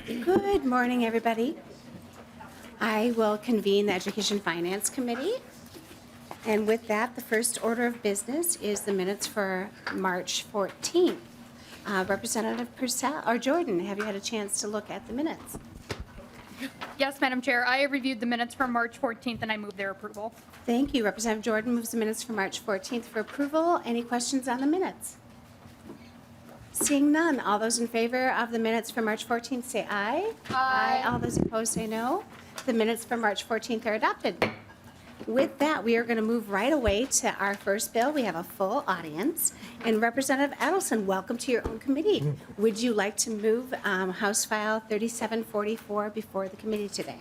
Good morning, everybody. I will convene the Education Finance Committee. And with that, the first order of business is the minutes for March 14th. Representative Purcell, or Jordan, have you had a chance to look at the minutes? Yes, Madam Chair. I have reviewed the minutes from March 14th and I move their approval. Thank you. Representative Jordan moves the minutes for March 14th for approval. Any questions on the minutes? Seeing none, all those in favor of the minutes for March 14th say aye. Aye. All those opposed say no. The minutes for March 14th are adopted. With that, we are going to move right away to our first bill. We have a full audience. And Representative Edelson, welcome to your own committee. Would you like to move House File 3744 before the committee today?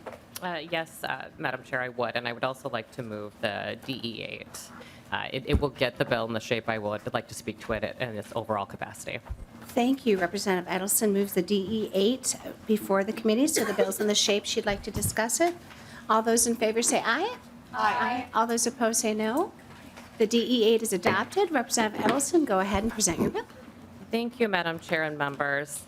Yes, Madam Chair, I would. And I would also like to move the DE8. It will get the bill in the shape I would. I'd like to speak to it in its overall capacity. Thank you. Representative Edelson moves the DE8 before the committee, so the bill's in the shape she'd like to discuss it. All those in favor say aye. Aye. All those opposed say no. The DE8 is adopted. Representative Edelson, go ahead and present your bill. Thank you, Madam Chair and members.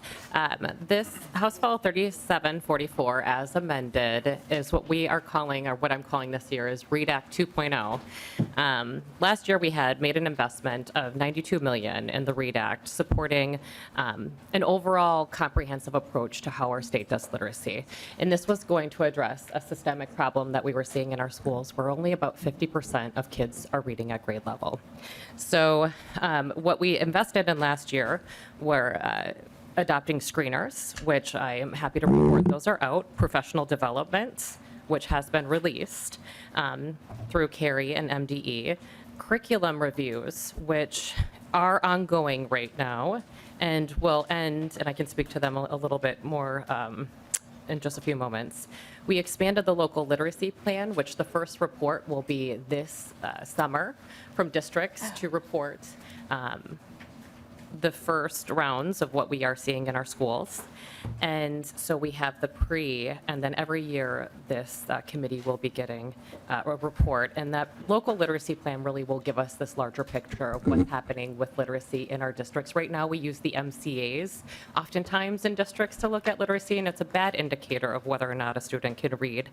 This House File 3744, as amended, is what we are calling, or what I'm calling this year, is READ Act 2.0. Last year, we had made an investment of $92 million in the READ Act, supporting an overall comprehensive approach to how our state does literacy. And this was going to address a systemic problem that we were seeing in our schools, where only about 50% of kids are reading at grade level. So what we invested in last year were adopting screeners, which I am happy to report those are out, professional development, which has been released through CARI and MDE, curriculum reviews, which are ongoing right now and will end, and I can speak to them a little bit more in just a few moments. We expanded the local literacy plan, which the first report will be this summer from districts to report the first rounds of what we are seeing in our schools. And so we have the pre, and then every year this committee will be getting a report. And that local literacy plan really will give us this larger picture of what's happening with literacy in our districts. Right now we use the MCAs oftentimes in districts to look at literacy, and it's a bad indicator of whether or not a student can read.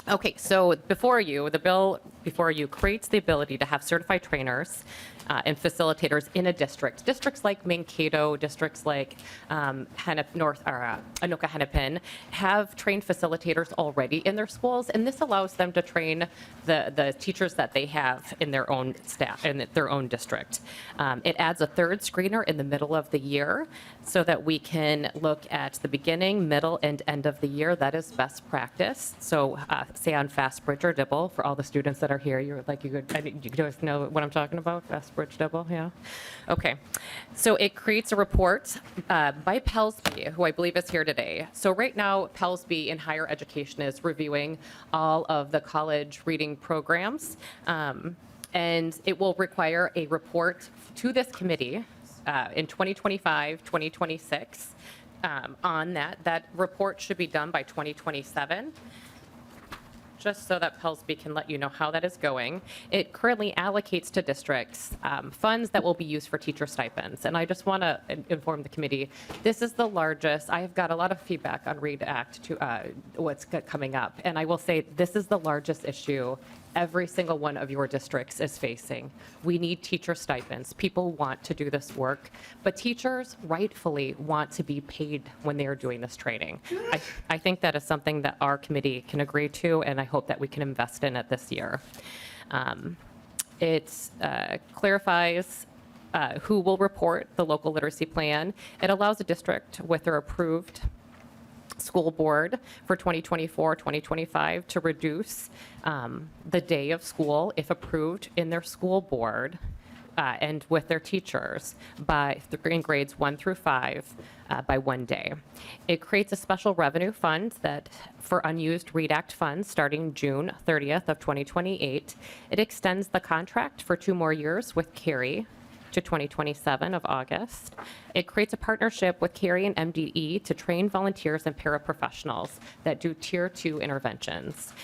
Okay, so the bill before you creates the ability to have certified trainers and facilitators in a district. Districts like Mankato, districts like Anoka-Hennepin have trained facilitators already in their schools, and this allows them to train the teachers that they have in their own staff, in their own district. It adds a third screener in the middle of the year so that we can look at the beginning, middle, and end of the year. That is best practice. So say on Fast Bridge or Dibble, for all the students that are here, you guys know what I'm talking about, Fast Bridge Dibble, yeah? Okay, so it creates a report by Pelsby, who I believe is here today. So right now, Pelsby in higher education is reviewing all of the college reading programs, and it will require a report to this committee in 2025, 2026 on that. That report should be done by 2027. Just so that Pelsby can let you know how that is going. It currently allocates to districts funds that will be used for teacher stipends. And I just want to inform the committee, this is the largest, I have got a lot of feedback on READ Act to what's coming up. And I will say this is the largest issue every single one of your districts is facing. We need teacher stipends. People want to do this work, but teachers rightfully want to be paid when they are doing this training. I think that is something that our committee can agree to, and I hope that we can invest in it this year. It clarifies who will report the local literacy plan. It allows a district with their approved school board for 2024, 2025 to reduce the day of school, if approved in their school board and with their teachers in grades 1 through 5 by 1 day. It creates a special revenue fund that for unused READ Act funds starting June 30th of 2028. It extends the contract for 2 more years with CARI to 2027 of August. It creates a partnership with Carey and MDE to train volunteers and paraprofessionals that do Tier 2 interventions.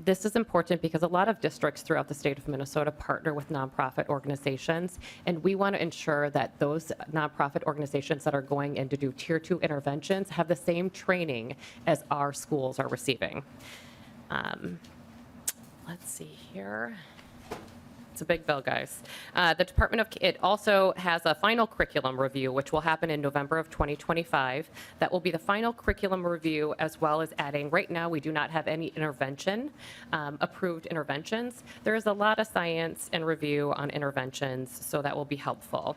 This is important because a lot of districts throughout the state of Minnesota partner with nonprofit organizations, and we want to ensure that those nonprofit organizations that are going in to do Tier 2 interventions have the same training as our schools are receiving. Let's see here. It's a big bill, guys. The Department of, it also has a final curriculum review, which will happen in November of 2025. That will be the final curriculum review, as well as adding, right now, we do not have any intervention, approved interventions. There is a lot of science and review on interventions, so that will be helpful.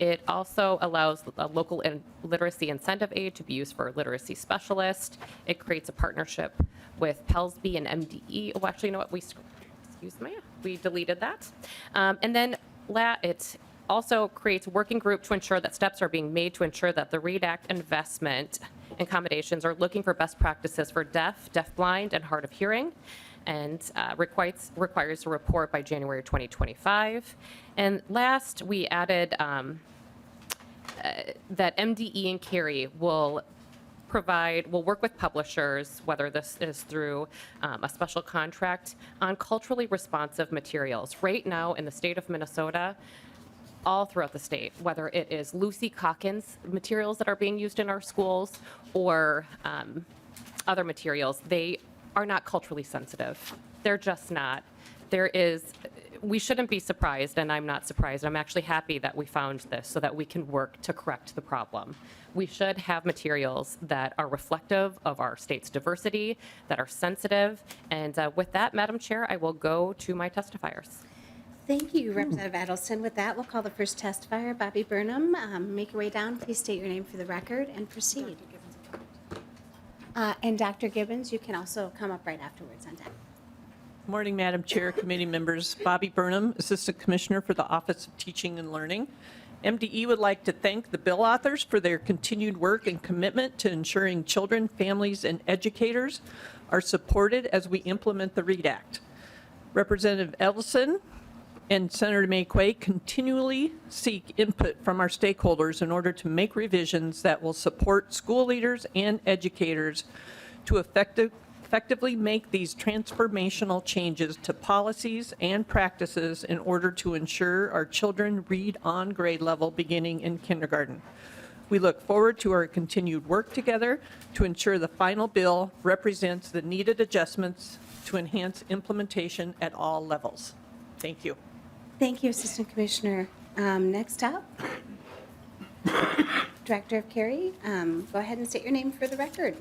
It also allows a local literacy incentive aid to be used for a literacy specialist. It creates a partnership with PELSB and MDE. Oh, actually, you know what? We deleted that. And then it also creates a working group to ensure that steps are being made to ensure that the READ Act investment accommodations are looking for best practices for deaf, deafblind, and hard of hearing, and requires a report by January 2025. And last, we added that MDE and Carey will work with publishers, whether this is through a special contract, on culturally responsive materials. Right now in the state of Minnesota, all throughout the state, whether it is Lucy Calkins materials that are being used in our schools or other materials, they are not culturally sensitive. They're just not. We shouldn't be surprised, and I'm not surprised. I'm actually happy that we found this so that we can work to correct the problem. We should have materials that are reflective of our state's diversity, that are sensitive. And with that, Madam Chair, I will go to my testifiers. Thank you, Representative Edelson. With that, we'll call the first testifier, Bobby Burnham. Make your way down. Please state your name for the record and proceed. And Dr. Gibbons, you can also come up right afterwards on deck. Morning, Madam Chair, committee members. Bobby Burnham, Assistant Commissioner for the Office of Teaching and Learning. MDE would like to thank the bill authors for their continued work and commitment to ensuring children, families, and educators are supported as we implement the READ Act. Representative Edelson and Senator McQuay continually seek input from our stakeholders in order to make revisions that will support school leaders and educators to effectively make these transformational changes to policies and practices in order to ensure our children read on grade level beginning in kindergarten. We look forward to our continued work together to ensure the final bill represents the needed adjustments to enhance implementation at all levels. Thank you. Thank you, Assistant Commissioner. Next up, Director of Carey. Go ahead and state your name for the record.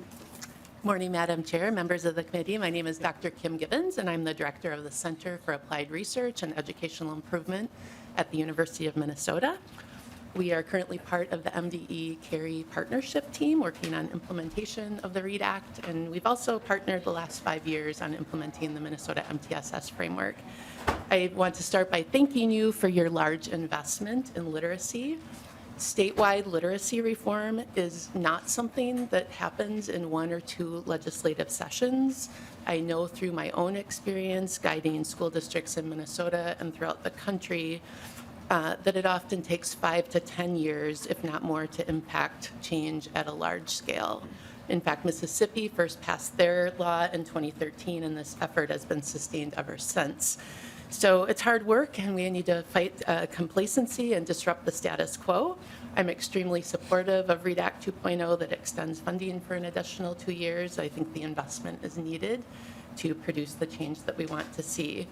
Morning, Madam Chair, members of the committee. My name is Dr. Kim Gibbons, and I'm the director of the Center for Applied Research and Educational Improvement at the University of Minnesota. We are currently part of the MDE Carey partnership team working on implementation of the READ Act, and we've also partnered the last 5 years on implementing the Minnesota MTSS framework. I want to start by thanking you for your large investment in literacy. Statewide literacy reform is not something that happens in 1 or 2 legislative sessions. I know through my own experience guiding school districts in Minnesota and throughout the country that it often takes 5 to 10 years, if not more, to impact change at a large scale. In fact, Mississippi first passed their law in 2013, and this effort has been sustained ever since. So it's hard work, and we need to fight complacency and disrupt the status quo. I'm extremely supportive of READ Act 2.0 that extends funding for an additional 2 years. I think the investment is needed to produce the change that we want to see.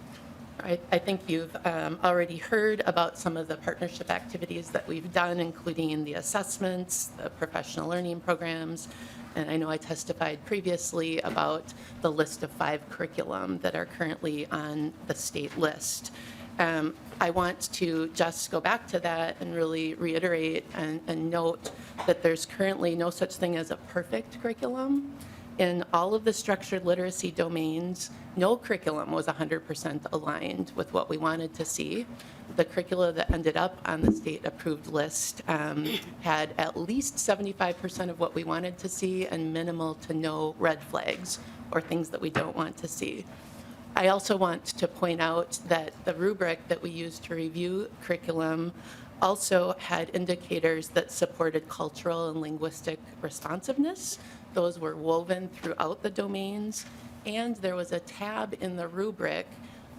I think you've already heard about some of the partnership activities that we've done, including the assessments, the professional learning programs, and I know I testified previously about the list of 5 curriculum that are currently on the state list. I want to just go back to that and really reiterate and note that there's currently no such thing as a perfect curriculum. In all of the structured literacy domains, no curriculum was 100% aligned with what we wanted to see. The curricula that ended up on the state-approved list had at least 75% of what we wanted to see and minimal to no red flags or things that we don't want to see. I also want to point out that the rubric that we used to review curriculum also had indicators that supported cultural and linguistic responsiveness. Those were woven throughout the domains, and there was a tab in the rubric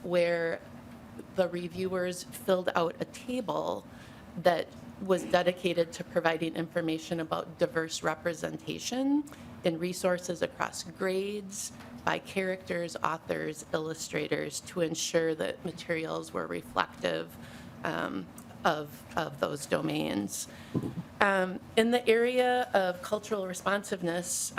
where the reviewers filled out a table that was dedicated to providing information about diverse representation in resources across grades, by characters, authors, illustrators, to ensure that materials were reflective of those domains. In the area of cultural responsiveness,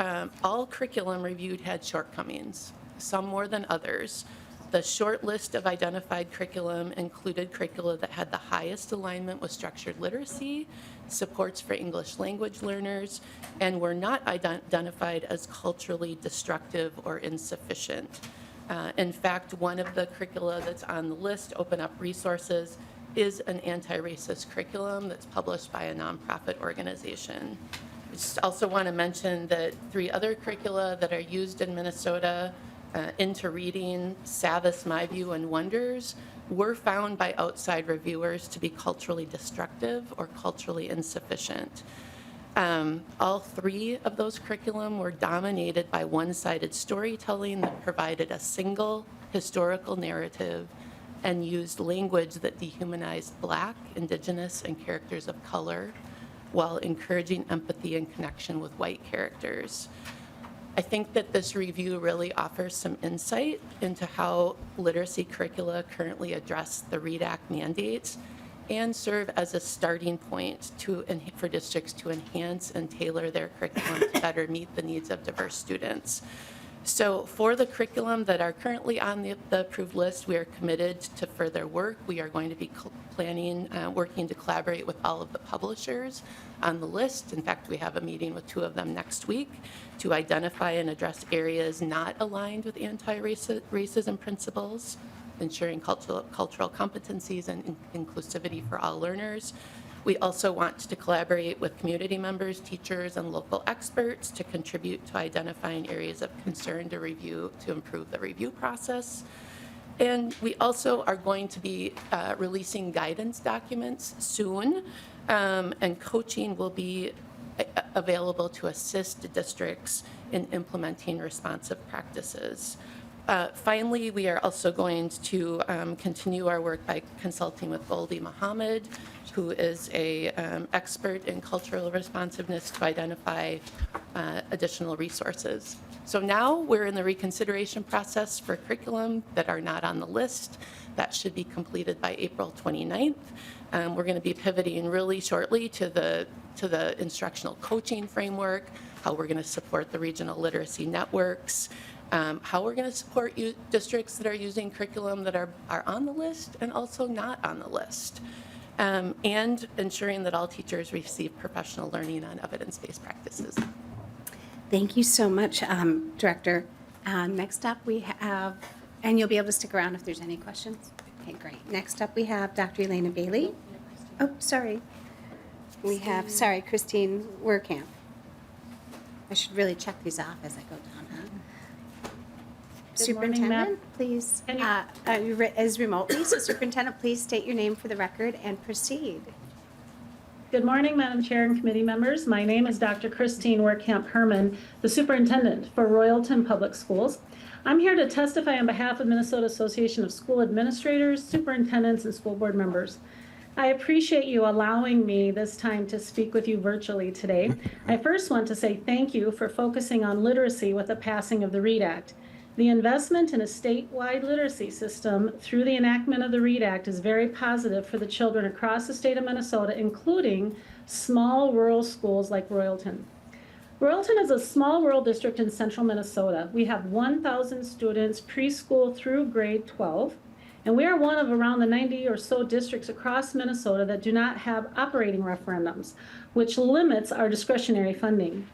all curriculum reviewed had shortcomings, some more than others. The short list of identified curriculum included curricula that had the highest alignment with structured literacy, supports for English language learners, and were not identified as culturally destructive or insufficient. In fact, one of the curricula that's on the list, Open Up Resources, is an anti-racist curriculum that's published by a nonprofit organization. I just also want to mention that 3 other curricula that are used in Minnesota, Into Reading, Savvis, My View, and Wonders, were found by outside reviewers to be culturally destructive or culturally insufficient. All 3 of those curriculum were dominated by one-sided storytelling that provided a single historical narrative and used language that dehumanized Black, Indigenous, and characters of color while encouraging empathy and connection with white characters. I think that this review really offers some insight into how literacy curricula currently address the READ Act mandates and serve as a starting point for districts to enhance and tailor their curriculum to better meet the needs of diverse students. So for the curriculum that are currently on the approved list, we are committed to further work. We are going to be working to collaborate with all of the publishers on the list. In fact, we have a meeting with 2 of them next week to identify and address areas not aligned with anti-racism principles, ensuring cultural competencies and inclusivity for all learners. We also want to collaborate with community members, teachers, and local experts to contribute to identifying areas of concern to review to improve the review process. And we also are going to be releasing guidance documents soon, and coaching will be available to assist districts in implementing responsive practices. Finally, we are also going to continue our work by consulting with Goldie Muhammad, who is an expert in cultural responsiveness, to identify additional resources. So now we're in the reconsideration process for curriculum that are not on the list. That should be completed by April 29th. We're going to be pivoting really shortly to the instructional coaching framework, how we're going to support the regional literacy networks, how we're going to support districts that are using curriculum that are on the list and also not on the list, and ensuring that all teachers receive professional learning on evidence-based practices. Thank you so much, Director. Next up, we have, and you'll be able to stick around if there's any questions. Okay, great. Next up, we have Dr. Elena Bailey. Oh, sorry. We have, Christine Werkamp. I should really check these off as I go down. Good morning, Superintendent, please, is remotely, so Superintendent, please state your name for the record and proceed. Good morning, Madam Chair and committee members. My name is Dr. Christine Werkamp Herman, the Superintendent for Royalton Public Schools. I'm here to testify on behalf of Minnesota Association of School Administrators, Superintendents, and School Board members. I appreciate you allowing me this time to speak with you virtually today. I first want to say thank you for focusing on literacy with the passing of the READ Act. The investment in a statewide literacy system through the enactment of the READ Act is very positive for the children across the state of Minnesota, including small rural schools like Royalton. Royalton is a small rural district in central Minnesota. We have 1,000 students preschool through grade 12, and we are one of around the 90 or so districts across Minnesota that do not have operating referendums, which limits our discretionary funding.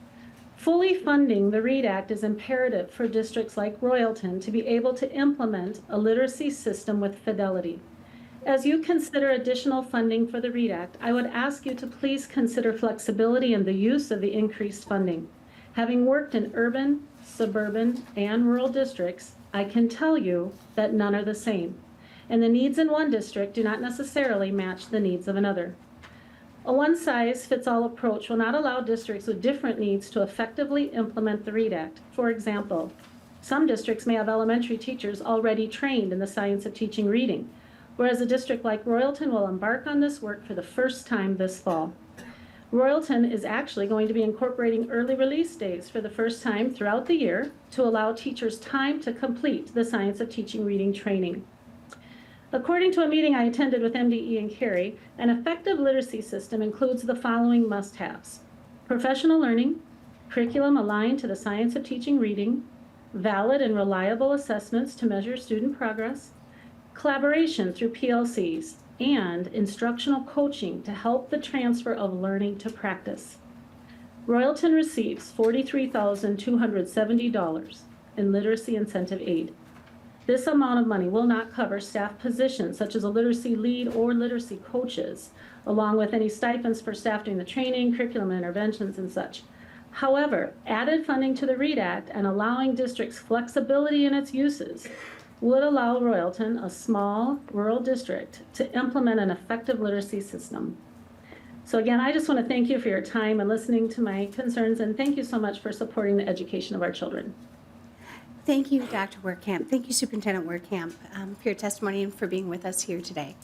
Fully funding the READ Act is imperative for districts like Royalton to be able to implement a literacy system with fidelity. As you consider additional funding for the READ Act, I would ask you to please consider flexibility in the use of the increased funding. Having worked in urban, suburban, and rural districts, I can tell you that none are the same, and the needs in one district do not necessarily match the needs of another. A one-size-fits-all approach will not allow districts with different needs to effectively implement the READ Act. For example, some districts may have elementary teachers already trained in the science of teaching reading, whereas a district like Royalton will embark on this work for the first time this fall. Royalton is actually going to be incorporating early release days for the first time throughout the year to allow teachers time to complete the science of teaching reading training. According to a meeting I attended with MDE and Carey, an effective literacy system includes the following must-haves: professional learning, curriculum aligned to the science of teaching reading, valid and reliable assessments to measure student progress, collaboration through PLCs, and instructional coaching to help the transfer of learning to practice. Royalton receives $43,270 in literacy incentive aid. This amount of money will not cover staff positions such as a literacy lead or literacy coaches, along with any stipends for staff doing the training, curriculum interventions, and such. However, added funding to the READ Act and allowing districts flexibility in its uses would allow Royalton, a small rural district, to implement an effective literacy system. So again, I just want to thank you for your time and listening to my concerns, and thank you so much for supporting the education of our children. Thank you, Dr. Werkamp. Thank you, Superintendent Werkamp, for your testimony and for being with us here today.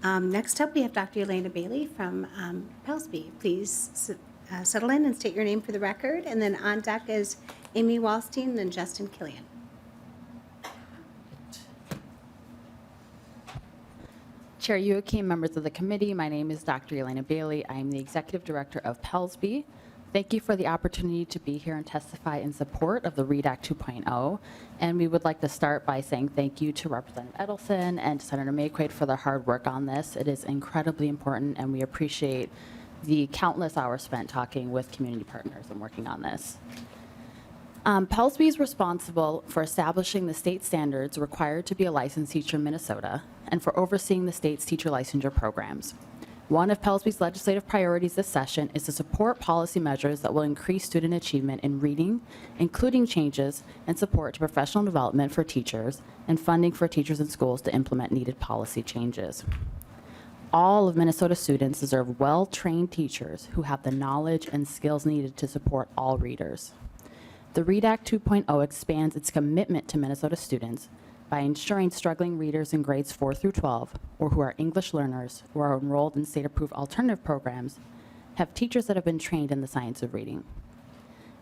Next up, we have Dr. Elena Bailey from Pellsby. Please settle in and state your name for the record. And then on deck is Amy Wallstein and then Justin Killian. Chair Youakim, members of the committee, my name is Dr. Elena Bailey. I am the Executive Director of Pellsby. Thank you for the opportunity to be here and testify in support of the READ Act 2.0. And we would like to start by saying thank you to Representative Edelson and to Senator Mayquade for their hard work on this. It is incredibly important, and we appreciate the countless hours spent talking with community partners and working on this. Pellsby is responsible for establishing the state standards required to be a licensed teacher in Minnesota and for overseeing the state's teacher licensure programs. One of Pellsby's legislative priorities this session is to support policy measures that will increase student achievement in reading, including changes and support to professional development for teachers and funding for teachers in schools to implement needed policy changes. All of Minnesota students deserve well-trained teachers who have the knowledge and skills needed to support all readers. The READ Act 2.0 expands its commitment to Minnesota students by ensuring struggling readers in grades 4 through 12, or who are English learners who are enrolled in state-approved alternative programs, have teachers that have been trained in the science of reading.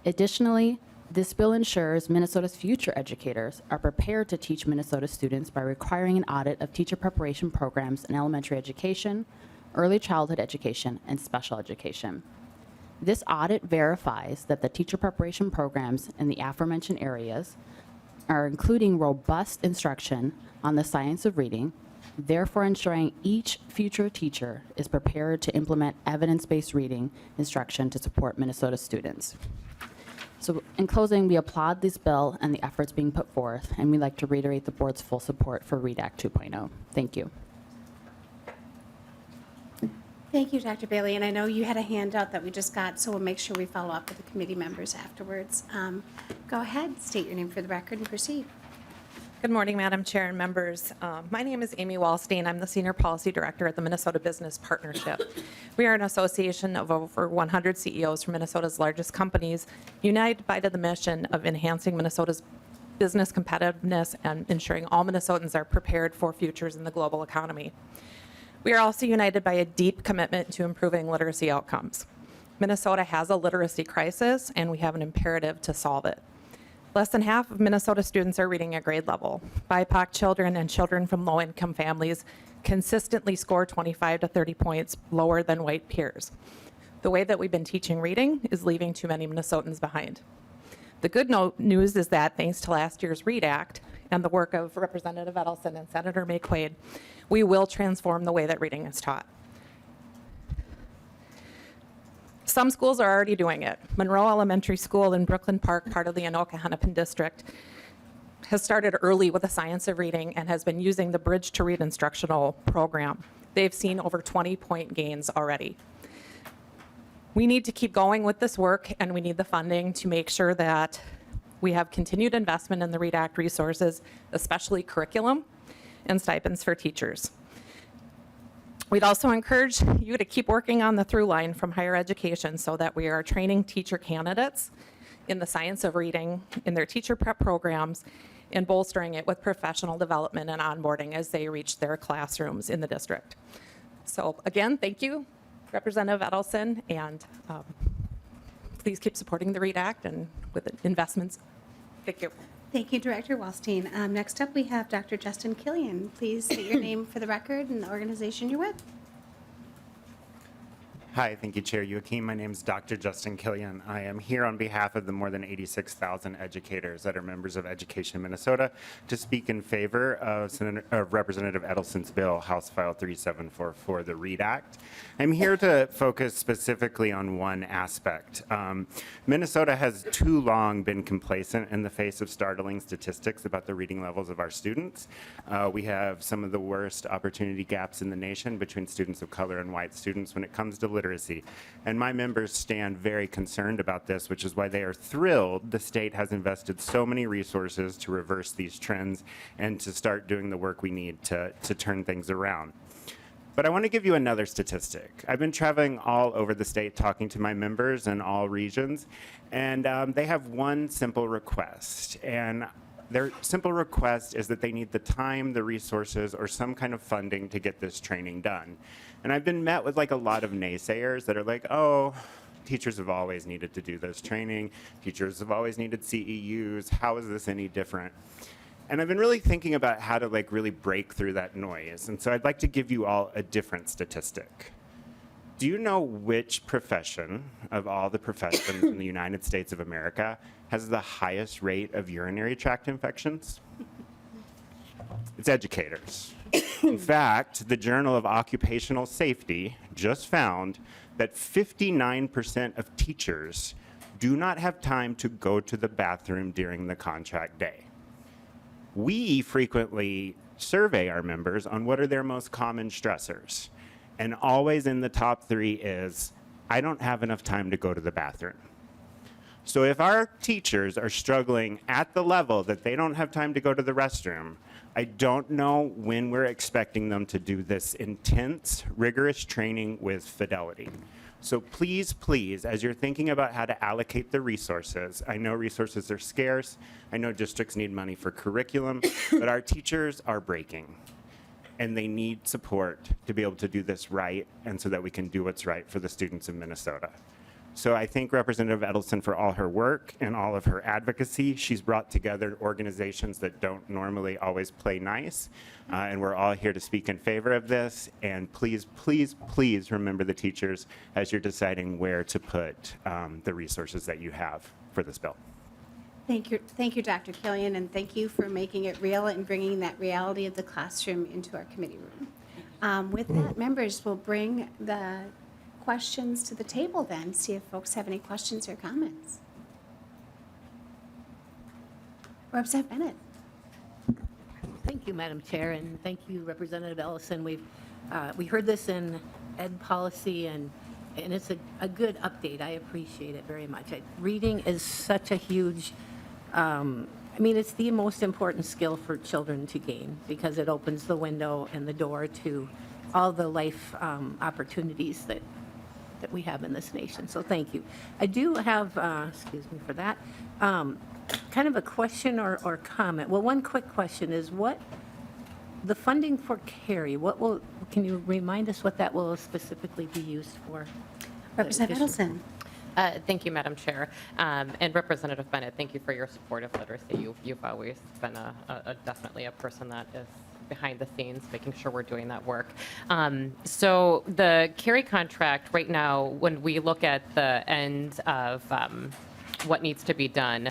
Additionally, this bill ensures Minnesota's future educators are prepared to teach Minnesota students by requiring an audit of teacher preparation programs in elementary education, early childhood education, and special education. This audit verifies that the teacher preparation programs in the aforementioned areas are including robust instruction on the science of reading, therefore ensuring each future teacher is prepared to implement evidence-based reading instruction to support Minnesota students. So in closing, we applaud this bill and the efforts being put forth, and we'd like to reiterate the board's full support for READ Act 2.0. Thank you. Thank you, Dr. Bailey. And I know you had a handout that we just got, so we'll make sure we follow up with the committee members afterwards. Go ahead, state your name for the record and proceed. Good morning, Madam Chair and members. My name is Amy Wallstein. I'm the Senior Policy Director at the Minnesota Business Partnership. We are an association of over 100 CEOs from Minnesota's largest companies, united by the mission of enhancing Minnesota's business competitiveness and ensuring all Minnesotans are prepared for futures in the global economy. We are also united by a deep commitment to improving literacy outcomes. Minnesota has a literacy crisis, and we have an imperative to solve it. Less than half of Minnesota students are reading at grade level. BIPOC children and children from low-income families consistently score 25 to 30 points lower than white peers. The way that we've been teaching reading is leaving too many Minnesotans behind. The good news is that thanks to last year's READ Act and the work of Representative Edelson and Senator Mayquade, we will transform the way that reading is taught. Some schools are already doing it. Monroe Elementary School in Brooklyn Park, part of the Anoka-Hennepin District, has started early with the science of reading and has been using the Bridge to Read instructional program. They've seen over 20-point gains already. We need to keep going with this work, and we need the funding to make sure that We have continued investment in the READ Act resources, especially curriculum and stipends for teachers. We'd also encourage you to keep working on the through line from higher education so that we are training teacher candidates in the science of reading in their teacher prep programs and bolstering it with professional development and onboarding as they reach their classrooms in the district. So again, thank you, Representative Edelson, and please keep supporting the READ Act and with investments. Thank you. Thank you, Director Wallstein. Next up, we have Dr. Justin Killian. Please state your name for the record and the organization you're with. Hi, thank you, Chair Youakim. My name is Dr. Justin Killian. I am here on behalf of the more than 86,000 educators that are members of Education Minnesota to speak in favor of Representative Edelson's bill, House File 3744, the READ Act. I'm here to focus specifically on one aspect. Minnesota has too long been complacent in the face of startling statistics about the reading levels of our students. We have some of the worst opportunity gaps in the nation between students of color and white students when it comes to literacy. And my members stand very concerned about this, which is why they are thrilled the state has invested so many resources to reverse these trends and to start doing the work we need to turn things around. But I want to give you another statistic. I've been traveling all over the state talking to my members in all regions, and they have one simple request. And their simple request is that they need the time, the resources, or some kind of funding to get this training done. And I've been met with like a lot of naysayers that are like, oh, teachers have always needed to do this training. Teachers have always needed CEUs. How is this any different? And I've been really thinking about how to like really break through that noise. And so I'd like to give you all a different statistic. Do you know which profession of all the professions in the United States of America has the highest rate of urinary tract infections? It's educators. In fact, the Journal of Occupational Safety just found that 59% of teachers do not have time to go to the bathroom during the contract day. We frequently survey our members on what are their most common stressors. And always in the top 3 is, I don't have enough time to go to the bathroom. So if our teachers are struggling at the level that they don't have time to go to the restroom, I don't know when we're expecting them to do this intense, rigorous training with fidelity. So please, please, as you're thinking about how to allocate the resources, I know resources are scarce, I know districts need money for curriculum, but our teachers are breaking. And they need support to be able to do this right and so that we can do what's right for the students of Minnesota. So I thank Representative Edelson for all her work and all of her advocacy. She's brought together organizations that don't normally always play nice. And we're all here to speak in favor of this. And please, please, please remember the teachers as you're deciding where to put the resources that you have for this bill. Thank you, Dr. Killian, and thank you for making it real and bringing that reality of the classroom into our committee room. With that, members will bring the questions to the table then, see if folks have any questions or comments. Representative Bennett. Thank you, Madam Chair, and thank you, Representative Ellison. We heard this in ed policy, and it's a good update. I appreciate it very much. Reading is such a huge, it's the most important skill for children to gain because it opens the window and the door to all the life opportunities that we have in this nation. So thank you. I do have, excuse me for that, kind of a question or comment. Well, one quick question is what the funding for CARRY, can you remind us what that will specifically be used for? Representative Edelson. Thank you, Madam Chair. And Representative Bennett, thank you for your support of literacy. You've always been definitely a person that is behind the scenes, making sure we're doing that work. So the CARRY contract right now, when we look at the end of what needs to be done,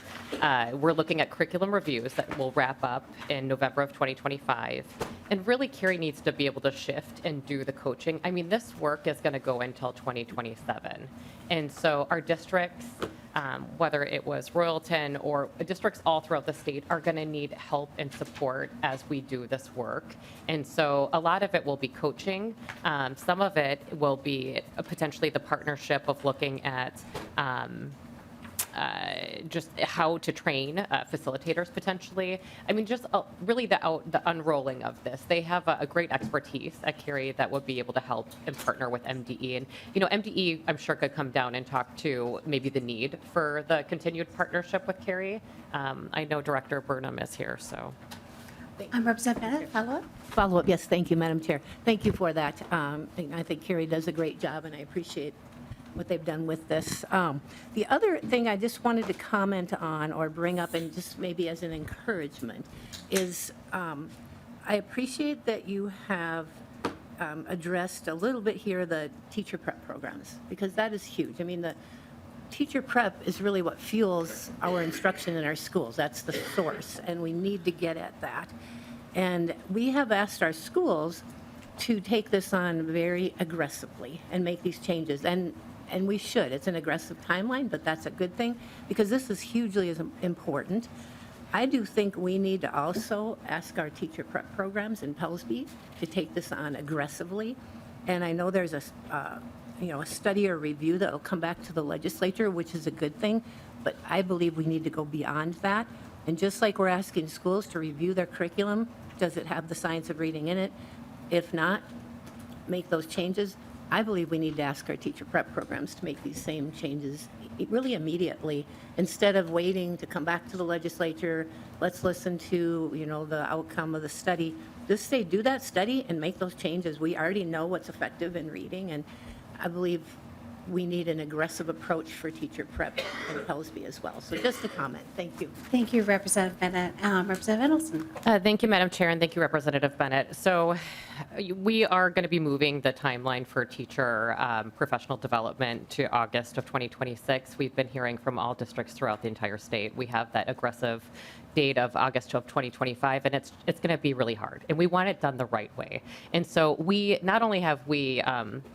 we're looking at curriculum reviews that will wrap up in November of 2025. And really, CARRY needs to be able to shift and do the coaching. I mean, this work is going to go until 2027. And so our districts, whether it was Royalton or districts all throughout the state, are going to need help and support as we do this work. And so a lot of it will be coaching. Some of it will be potentially the partnership of looking at just how to train facilitators potentially. I mean, just really the unrolling of this. They have a great expertise at Cary that would be able to help and partner with MDE. And, MDE, I'm sure, could come down and talk to maybe the need for the continued partnership with Cary. I know Director Burnham is here, so. Representative Bennett, follow-up? Follow-up, yes, thank you, Madam Chair. Thank you for that. I think Carrie does a great job, and I appreciate what they've done with this. The other thing I just wanted to comment on or bring up, and just maybe as an encouragement, is I appreciate that you have addressed a little bit here the teacher prep programs, because that is huge. I mean, the teacher prep is really what fuels our instruction in our schools. That's the source, and we need to get at that. And we have asked our schools to take this on very aggressively and make these changes. And we should. It's an aggressive timeline, but that's a good thing because this is hugely important. I do think we need to also ask our teacher prep programs in Pellsby to take this on aggressively. And I know there's a study or review that will come back to the legislature, which is a good thing, but I believe we need to go beyond that. And just like we're asking schools to review their curriculum, does it have the science of reading in it? If not, make those changes. I believe we need to ask our teacher prep programs to make these same changes really immediately, instead of waiting to come back to the legislature. Let's listen to, the outcome of the study. Just say, do that study and make those changes. We already know what's effective in reading, and I believe we need an aggressive approach for teacher prep in Pellsby as well. So just a comment. Thank you. Thank you, Representative Bennett. Representative Edelson. Thank you, Madam Chair, and thank you, Representative Bennett. So we are going to be moving the timeline for teacher professional development to August of 2026. We've been hearing from all districts throughout the entire state. We have that aggressive date of August of 2025, and it's going to be really hard, and we want it done the right way. And so we not only have we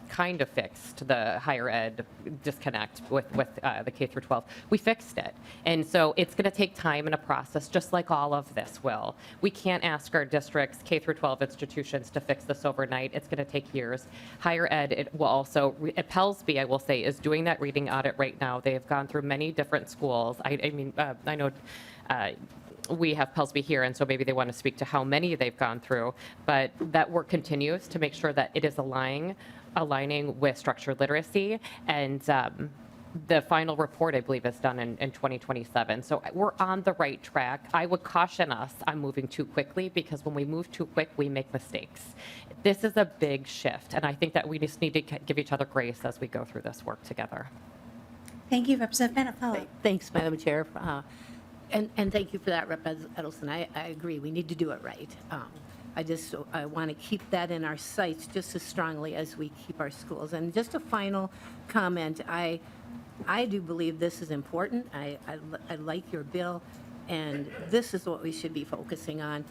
kind of fixed the higher ed disconnect with the K through 12, we fixed it. And so it's going to take time and a process, just like all of this will. We can't ask our districts, K through 12 institutions, to fix this overnight. It's going to take years. Higher ed, it will also, at Pellsby, I will say, is doing that reading audit right now. They have gone through many different schools. I know we have Pellsby here, and so maybe they want to speak to how many they've gone through, but that work continues to make sure that it is aligning with structured literacy, and the final report, I believe, is done in 2027. So we're on the right track. I would caution us on moving too quickly, because when we move too quick, we make mistakes. This is a big shift, and I think that we just need to give each other grace as we go through this work together. Thank you, Representative Bennett. Follow-up. Thanks, Madam Chair. And thank you for that, Rep. Edelson. I agree. We need to do it right. I want to keep that in our sights just as strongly as we keep our schools. And just a final comment. I do believe this is important. I like your bill, and this is what we should be focusing on.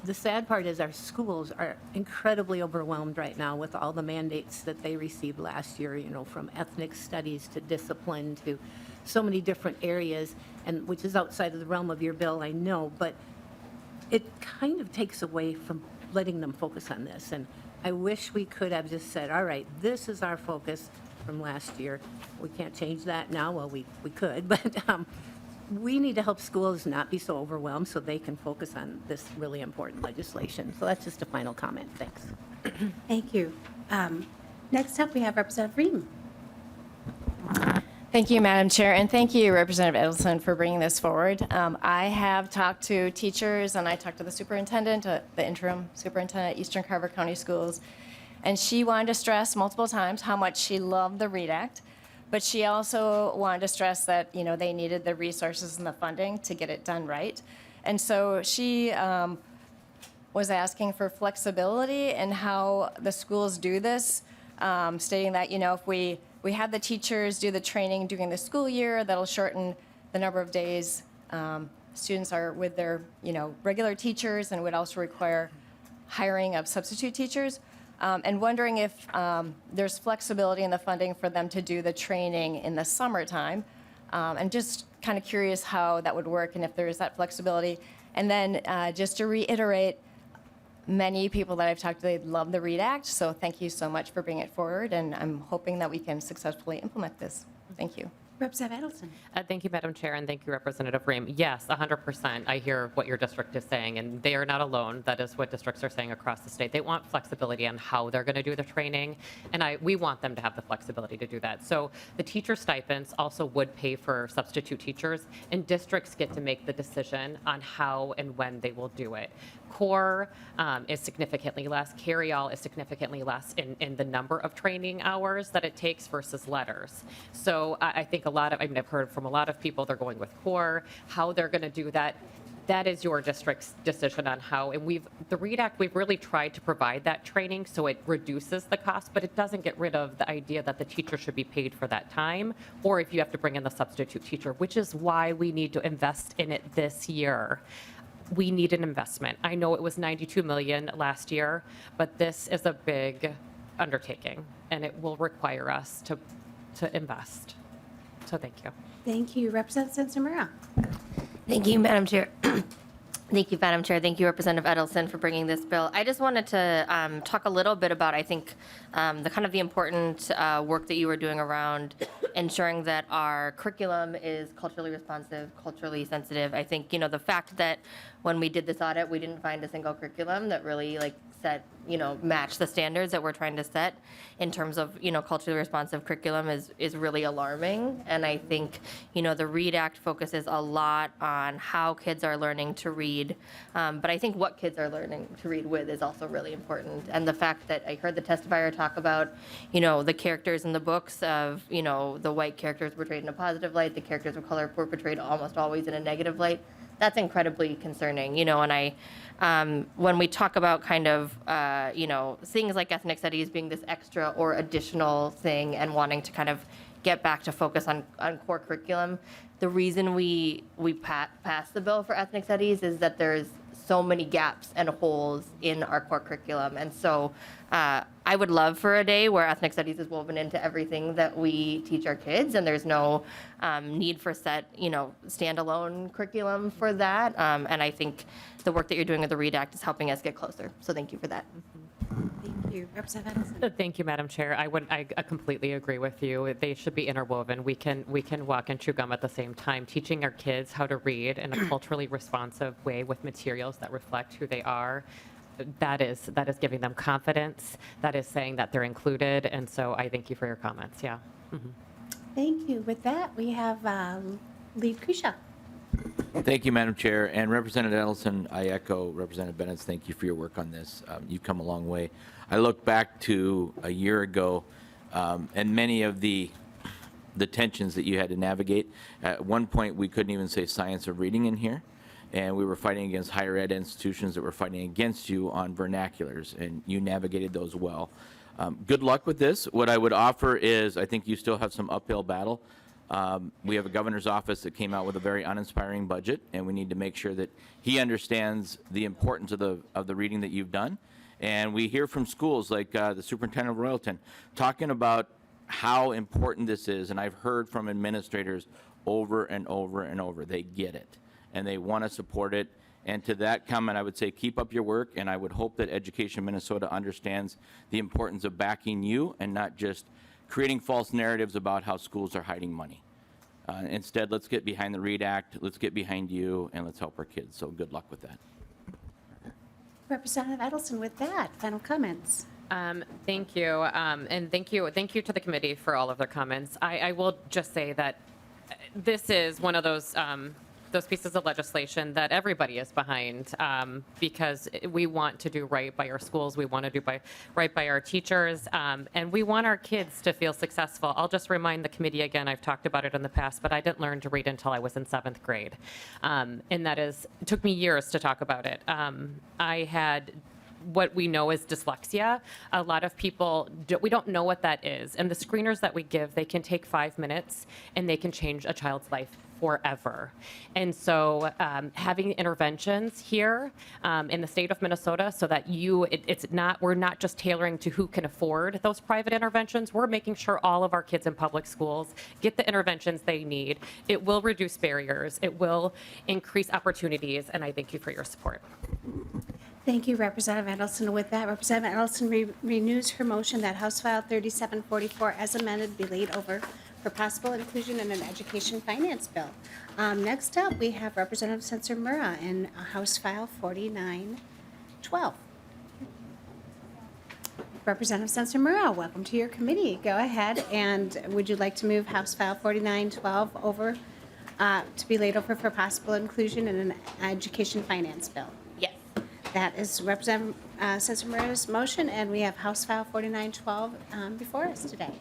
The sad part is our schools are incredibly overwhelmed right now with all the mandates that they received last year, from ethnic studies to discipline to so many different areas, and which is outside of the realm of your bill, I know, but it kind of takes away from letting them focus on this. And I wish we could have just said, all right, this is our focus from last year. We can't change that now. Well, we could, but we need to help schools not be so overwhelmed so they can focus on this really important legislation. So that's just a final comment. Thanks. Thank you. Next up, we have Representative Ream. Thank you, Madam Chair, and thank you, Representative Edelson, for bringing this forward. I have talked to teachers, and I talked to the superintendent, the interim superintendent at Eastern Carver County Schools, and she wanted to stress multiple times how much she loved the READ Act, but she also wanted to stress that, they needed the resources and the funding to get it done right. And so she was asking for flexibility in how the schools do this, stating that, if we have the teachers do the training during the school year, that'll shorten the number of days students are with their, regular teachers, and would also require hiring of substitute teachers. And wondering if there's flexibility in the funding for them to do the training in the summertime. And just kind of curious how that would work and if there is that flexibility. And then just to reiterate, many people that I've talked to, they love the READ Act, so thank you so much for bringing it forward, and I'm hoping that we can successfully implement this. Thank you. Representative Edelson. Thank you, Madam Chair, and thank you, Representative Rehm. Yes, 100%. I hear what your district is saying, and they are not alone. That is what districts are saying across the state. They want flexibility on how they're going to do the training, and we want them to have the flexibility to do that. So the teacher stipends also would pay for substitute teachers, and districts get to make the decision on how and when they will do it. Core is significantly less. Carry-all is significantly less in the number of training hours that it takes versus letters. So I think I've heard from a lot of people they're going with core. How they're going to do that, that is your district's decision on how. And the READ Act, we've really tried to provide that training so it reduces the cost, but it doesn't get rid of the idea that the teacher should be paid for that time, or if you have to bring in the substitute teacher, which is why we need to invest in it this year. We need an investment. I know it was $92 million last year, but this is a big undertaking, and it will require us to invest. So thank you. Thank you. Representative Sencer-Mura. Thank you, Madam Chair. Thank you, Madam Chair. Thank you, Representative Edelson, for bringing this bill. I just wanted to talk a little bit about, I think, the important work that you were doing around ensuring that our curriculum is culturally responsive, culturally sensitive. I think, the fact that when we did this audit, we didn't find a single curriculum that really match the standards that we're trying to set in terms of, culturally responsive curriculum is really alarming. And I think, the READ Act focuses a lot on how kids are learning to read. But I think what kids are learning to read with is also really important. And the fact that I heard the testifier talk about, the characters in the books of, the white characters portrayed in a positive light, the characters of color were portrayed almost always in a negative light. That's incredibly concerning, and when we talk about things like ethnic studies being this extra or additional thing and wanting to kind of get back to focus on core curriculum, the reason we passed the bill for ethnic studies is that there's so many gaps and holes in our core curriculum. And so I would love for a day where ethnic studies is woven into everything that we teach our kids, and there's no need for standalone curriculum for that. And I think the work that you're doing with the READ Act is helping us get closer. So thank you for that. Thank you. Representative Edelson. Thank you, Madam Chair. I completely agree with you. They should be interwoven. We can walk and chew gum at the same time. Teaching our kids how to read in a culturally responsive way with materials that reflect who they are, that is giving them confidence. That is saying that they're included. And so I thank you for your comments. Yeah. Mm-hmm. Thank you. With that, we have Lead Kusha. Thank you, Madam Chair. And Representative Edelson, I echo Representative Bennett's thank you for your work on this. You've come a long way. I look back to a year ago and many of the tensions that you had to navigate. At one point, we couldn't even say science of reading in here. And we were fighting against higher ed institutions that were fighting against you on vernaculars, and you navigated those well. Good luck with this. What I would offer is I think you still have some uphill battle. We have a governor's office that came out with a very uninspiring budget, and we need to make sure that he understands the importance of the reading that you've done. And we hear from schools like the superintendent of Royalton talking about how important this is, and I've heard from administrators over and over and over. They get it, and they want to support it. And to that comment, I would say keep up your work, and I would hope that Education Minnesota understands the importance of backing you and not just creating false narratives about how schools are hiding money. Instead, let's get behind the READ Act, let's get behind you, and let's help our kids. So good luck with that. Representative Edelson, with that, final comments. Thank you. And thank you to the committee for all of their comments. I will just say that this is one of those pieces of legislation that everybody is behind because we want to do right by our schools, we want to do right by our teachers, and we want our kids to feel successful. I'll just remind the committee again, I've talked about it in the past, but I didn't learn to read until I was in 7th grade. And it took me years to talk about it. I had what we know is dyslexia. A lot of people, we don't know what that is. And the screeners that we give, they can take 5 minutes and they can change a child's life forever. And so having interventions here in the state of Minnesota so that we're not just tailoring to who can afford those private interventions, we're making sure all of our kids in public schools get the interventions they need. It will reduce barriers. It will increase opportunities. And I thank you for your support. Thank you, Representative Edelson. With that, Representative Edelson renews her motion that House File 3744 as amended be laid over for possible inclusion in an education finance bill. Next up, we have Representative Sencer-Mura in House File 4912. Representative Sencer-Mura, welcome to your committee. Go ahead, and would you like to move House File 4912 over to be laid over for possible inclusion in an education finance bill? Yes. That is Representative Sencer-Mura's motion, and we have House File 4912 before us today.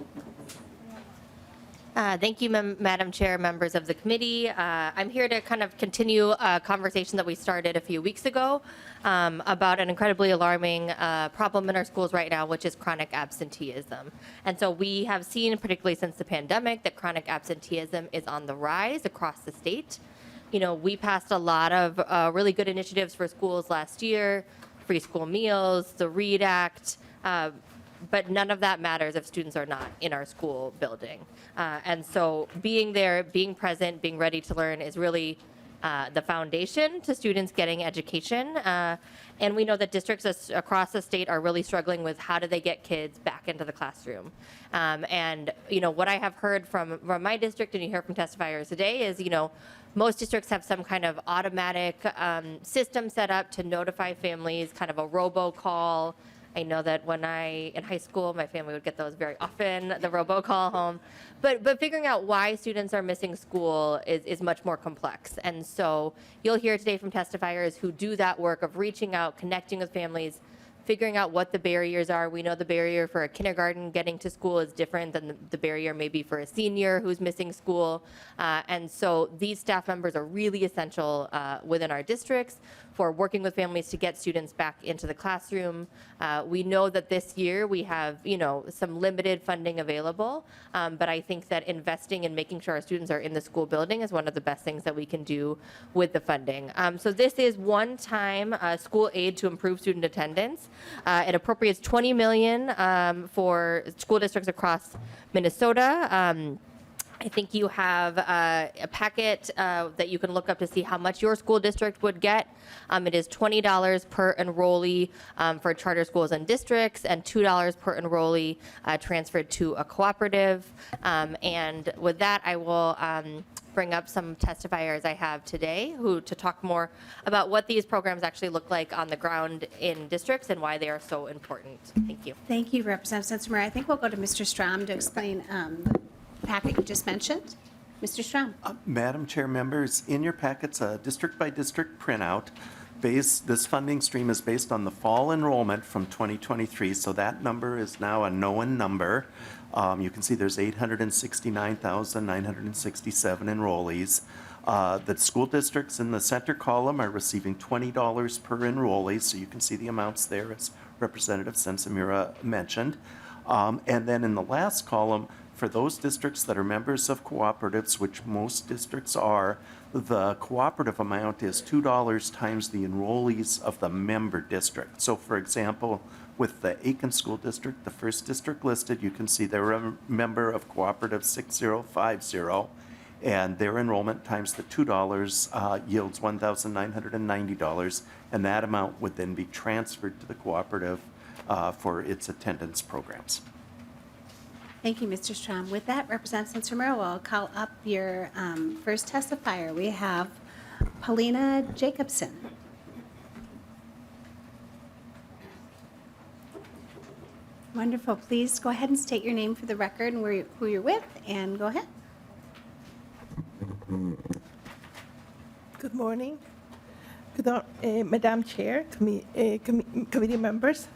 Thank you, Madam Chair, members of the committee. I'm here to kind of continue a conversation that we started a few weeks ago about an incredibly alarming problem in our schools right now, which is chronic absenteeism. And so we have seen, particularly since the pandemic, that chronic absenteeism is on the rise across the state. You know, we passed a lot of really good initiatives for schools last year, free school meals, the READ Act, but none of that matters if students are not in our school building. And so being there, being present, being ready to learn is really the foundation to students getting education. And we know that districts across the state are really struggling with how do they get kids back into the classroom. And, you know, what I have heard from my district, and you hear from testifiers today, is, you know, most districts have some kind of automatic system set up to notify families, kind of a robocall. I know that when in high school, my family would get those very often, the robocall home. But figuring out why students are missing school is much more complex. And so you'll hear today from testifiers who do that work of reaching out, connecting with families, figuring out what the barriers are. We know the barrier for a kindergarten getting to school is different than the barrier maybe for a senior who's missing school. And so these staff members are really essential within our districts for working with families to get students back into the classroom. We know that this year we have, you know, some limited funding available, but I think that investing in making sure our students are in the school building is one of the best things that we can do with the funding. So this is one-time school aid to improve student attendance. It appropriates $20 million for school districts across Minnesota. I think you have a packet that you can look up to see how much your school district would get. It is $20 per enrollee for charter schools and districts, and $2 per enrollee transferred to a cooperative. And with that, I will bring up some testifiers I have today to talk more about what these programs actually look like on the ground in districts and why they are so important. Thank you. Thank you, Representative Sencer-Mura. I think we'll go to Mr. Strom to explain the packet you just mentioned. Mr. Strom. Madam Chair, members, in your packets, a district-by-district printout. This funding stream is based on the fall enrollment from 2023, so that number is now a known number. You can see there's 869,967 enrollees. The school districts in the center column are receiving $20 per enrollee, so you can see the amounts there, as Representative Sencer-Mura mentioned. And then in the last column, for those districts that are members of cooperatives, which most districts are, the cooperative amount is $2 times the enrollees of the member district. So for example, with the Aiken School District, the first district listed, you can see they're a member of Cooperative 6050, and their enrollment times the $2 yields $1,990, and that amount would then be transferred to the cooperative for its attendance programs. Thank you, Mr. Strom. With that, Representative Sencer-Mura will call up your first testifier. We have Paulina Jacobson. Wonderful. Please go ahead and state your name for the record and who you're with, and go ahead. Good morning. Madam Chair, committee members.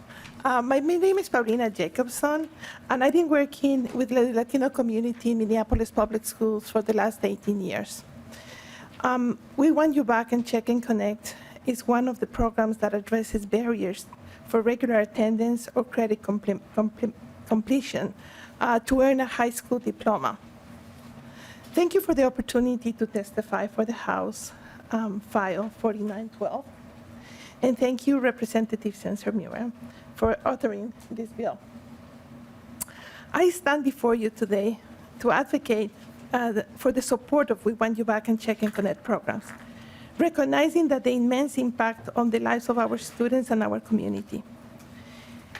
My name is Paulina Jacobson, and I've been working with the Latino community in Minneapolis Public Schools for the last 18 years. We Want You Back and Check and Connect is one of the programs that addresses barriers for regular attendance or credit completion to earn a high school diploma. Thank you for the opportunity to testify for the House File 4912. And thank you, Representative Sencer-Mura, for authoring this bill. I stand before you today to advocate for the support of We Want You Back and Check and Connect programs, recognizing that the immense impact on the lives of our students and our community.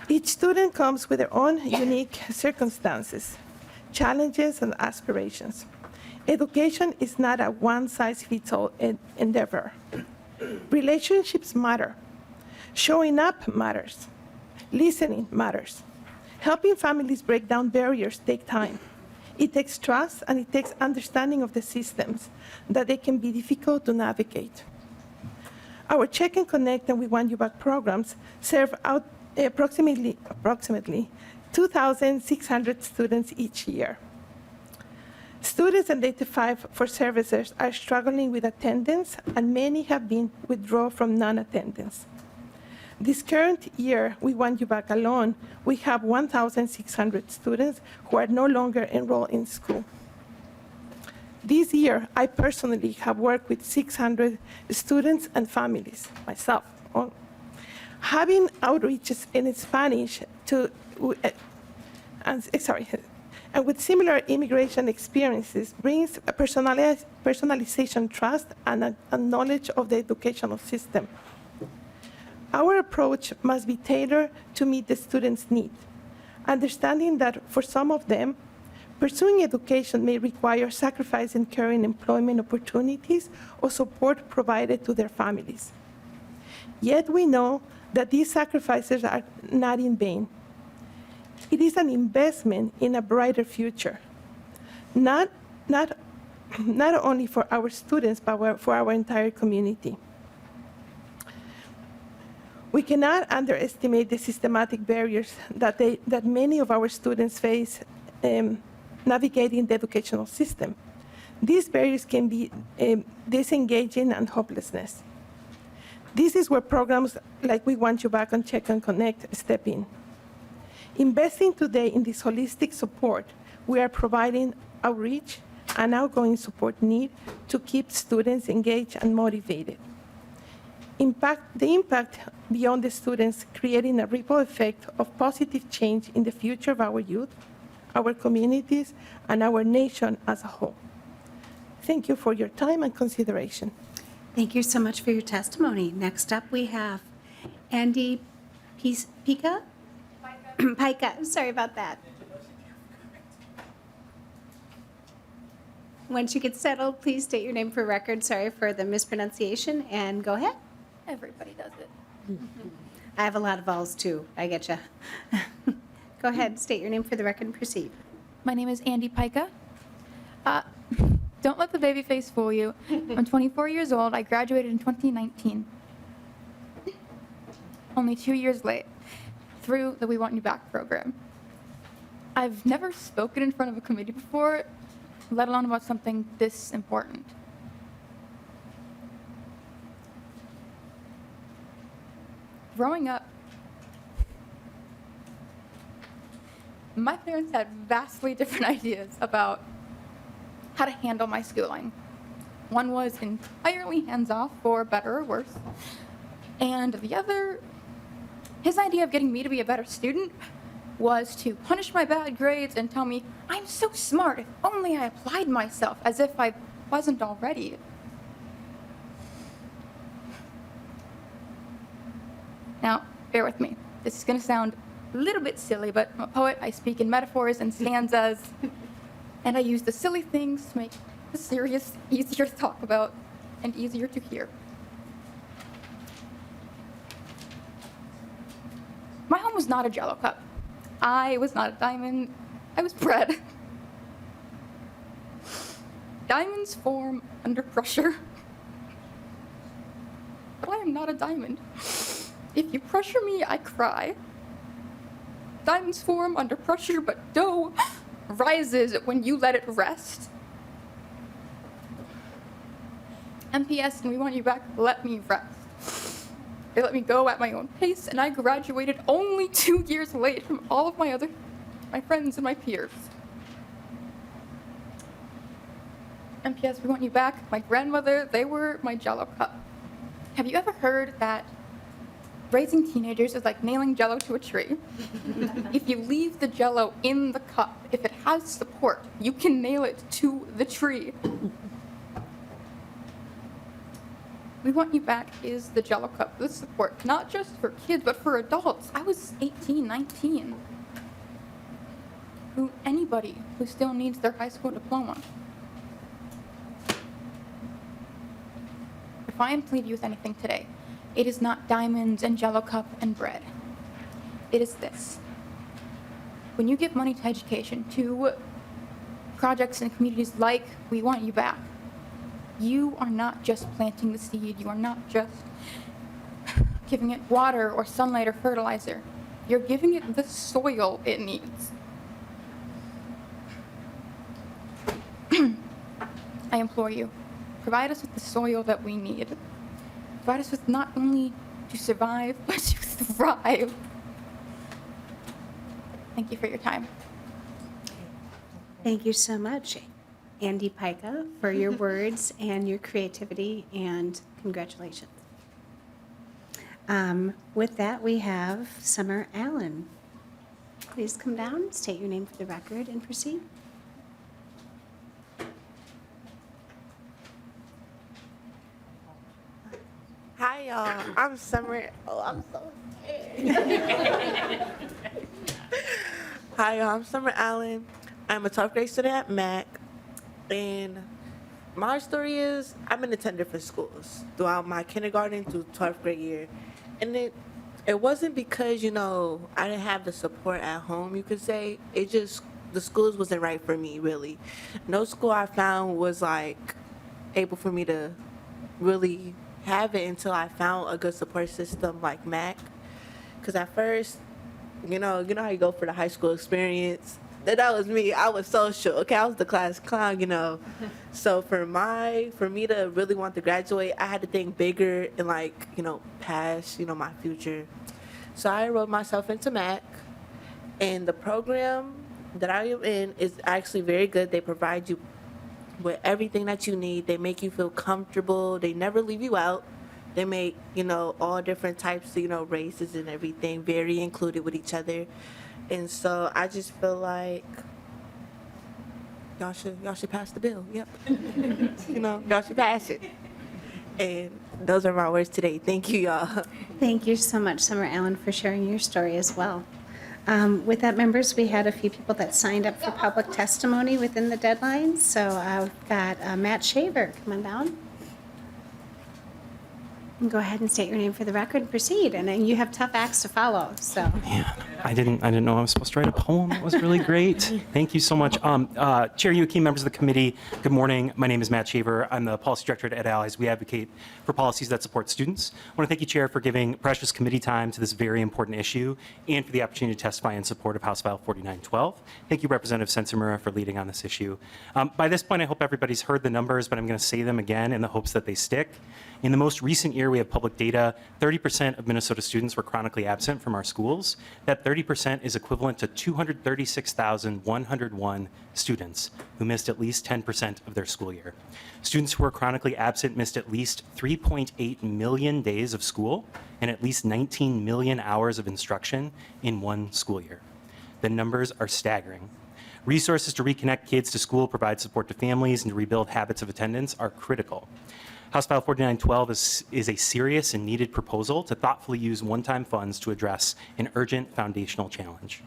Each student comes with their own unique circumstances, challenges, and aspirations. Education is not a one-size-fits-all endeavor. Relationships matter. Showing up matters. Listening matters. Helping families break down barriers takes time. It takes trust, and it takes understanding of the systems that they can be difficult to navigate. Our Check and Connect and We Want You Back programs serve out approximately 2,600 students each year. Students identified for services are struggling with attendance, and many have been withdrawn from non-attendance. This current year, We Want You Back alone, we have 1,600 students who are no longer enrolled in school. This year, I personally have worked with 600 students and families myself. Having outreaches in Spanish and with similar immigration experiences brings a personalization, trust, and a knowledge of the educational system. Our approach must be tailored to meet the students' needs, understanding that for some of them, pursuing education may require sacrifice in current employment opportunities or support provided to their families. Yet we know that these sacrifices are not in vain. It is an investment in a brighter future, not only for our students, but for our entire community. We cannot underestimate the systematic barriers that many of our students face navigating the educational system. These barriers can be disengaging and hopelessness. This is where programs like We Want You Back and Check and Connect step in. Investing today in this holistic support, we are providing outreach and ongoing support need to keep students engaged and motivated. The impact beyond the students, creating a ripple effect of positive change in the future of our youth, our communities, and our nation as a whole. Thank you for your time and consideration. Thank you so much for your testimony. Next up, we have Andy Pica? Pica, sorry about that. Once you get settled, please state your name for record. Sorry for the mispronunciation, and go ahead. Everybody does it. I have a lot of vowels too. I get you. Go ahead, state your name for the record and proceed. My name is Andy Pica. Don't let the baby face fool you. I'm 24 years old. I graduated in 2019. Only 2 years late, through the We Want You Back program. I've never spoken in front of a committee before, let alone about something this important. Growing up, my parents had vastly different ideas about how to handle my schooling. One was entirely hands-off, for better or worse, and the other, his idea of getting me to be a better student was to punish my bad grades and tell me, I'm so smart, if only I applied myself, as if I wasn't already. Now, bear with me. This is going to sound a little bit silly, but I'm a poet. I speak in metaphors and stanzas, and I use the silly things to make the serious easier to talk about and easier to hear. My home was not a Jell-O cup. I was not a diamond. I was bread. Diamonds form under pressure, but I am not a diamond. If you pressure me, I cry. Diamonds form under pressure, but dough rises when you let it rest. MPS and We Want You Back let me rest. They let me go at my own pace, and I graduated only 2 years late from all of my friends and my peers. MPS, We Want You Back, my grandmother, they were my Jell-O cup. Have you ever heard that raising teenagers is like nailing Jell-O to a tree? If you leave the Jell-O in the cup, if it has support, you can nail it to the tree. We Want You Back is the Jell-O cup with support, not just for kids, but for adults. I was 18, 19. to anybody who still needs their high school diploma. If I am to leave you with anything today, it is not diamonds and Jello cup and bread. It is this. When you give money to education, to projects and communities like We Want You Back, you are not just planting the seed, you are not just giving it water or sunlight or fertilizer. You're giving it the soil it needs. I implore you, provide us with the soil that we need. Provide us with not only to survive, but to thrive. Thank you for your time. Thank you so much, Andy Pica, for your words and your creativity, and congratulations. With that, we have Summer Allen. Please come down, state your name for the record, and proceed. Hi, y'all. I'm Summer. Oh, I'm so scared. Hi, y'all. I'm Summer Allen. I'm a 12th grade student at MAC. And my story is I've been attending different schools throughout my kindergarten through 12th grade year. And it wasn't because, I didn't have the support at home, you could say. It just, the schools wasn't right for me, really. No school I found was, able for me to really have it until I found a good support system like MAC. Because at first, you know how you go for the high school experience? That was me. I was social. Okay, I was the class clown, So for me to really want to graduate, I had to think bigger and past, my future. So I enrolled myself into MAC, and the program that I am in is actually very good. They provide you with everything that you need. They make you feel comfortable. They never leave you out. They make, all different types of, races and everything very included with each other. And so I just feel like y'all should pass the bill. Yep. Y'all should pass it. And those are my words today. Thank you, y'all. Thank you so much, Summer Allen, for sharing your story as well. With that, members, we had a few people that signed up for public testimony within the deadline. So we've got Matt Shaver. Come on down. And go ahead and state your name for the record and proceed. And then you have tough acts to follow. So. Man, I didn't know I was supposed to write a poem. That was really great. Thank you so much. Chair Youakim, members of the committee, good morning. My name is Matt Shaver. I'm the policy director at Ed Allies. We advocate for policies that support students. I want to thank you, Chair, for giving precious committee time to this very important issue and for the opportunity to testify in support of House File 4912. Thank you, Representative Sencer-Mura, for leading on this issue. By this point, I hope everybody's heard the numbers, but I'm going to say them again in the hopes that they stick. In the most recent year, we have public data. 30% of Minnesota students were chronically absent from our schools. That 30% is equivalent to 236,101 students who missed at least 10% of their school year. Students who were chronically absent missed at least 3.8 million days of school and at least 19 million hours of instruction in one school year. The numbers are staggering. Resources to reconnect kids to school, provide support to families, and to rebuild habits of attendance are critical. House File 4912 is a serious and needed proposal to thoughtfully use one-time funds to address an urgent foundational challenge.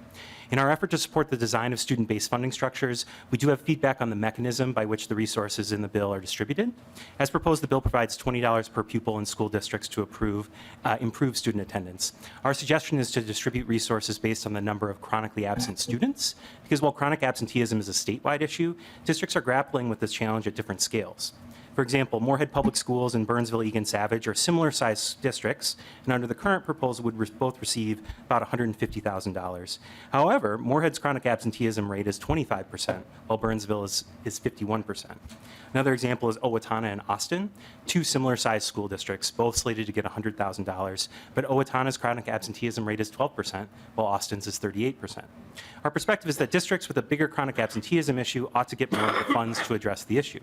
In our effort to support the design of student-based funding structures, we do have feedback on the mechanism by which the resources in the bill are distributed. As proposed, the bill provides $20 per pupil in school districts to improve student attendance. Our suggestion is to distribute resources based on the number of chronically absent students, because while chronic absenteeism is a statewide issue, districts are grappling with this challenge at different scales. For example, Moorhead Public Schools and Burnsville, Egan Savage are similar sized districts, and under the current proposal would both receive about $150,000. However, Moorhead's chronic absenteeism rate is 25%, while Burnsville is 51%. Another example is Owatonna and Austin, two similar sized school districts, both slated to get $100,000, but Owatonna's chronic absenteeism rate is 12%, while Austin's is 38%. Our perspective is that districts with a bigger chronic absenteeism issue ought to get more of the funds to address the issue.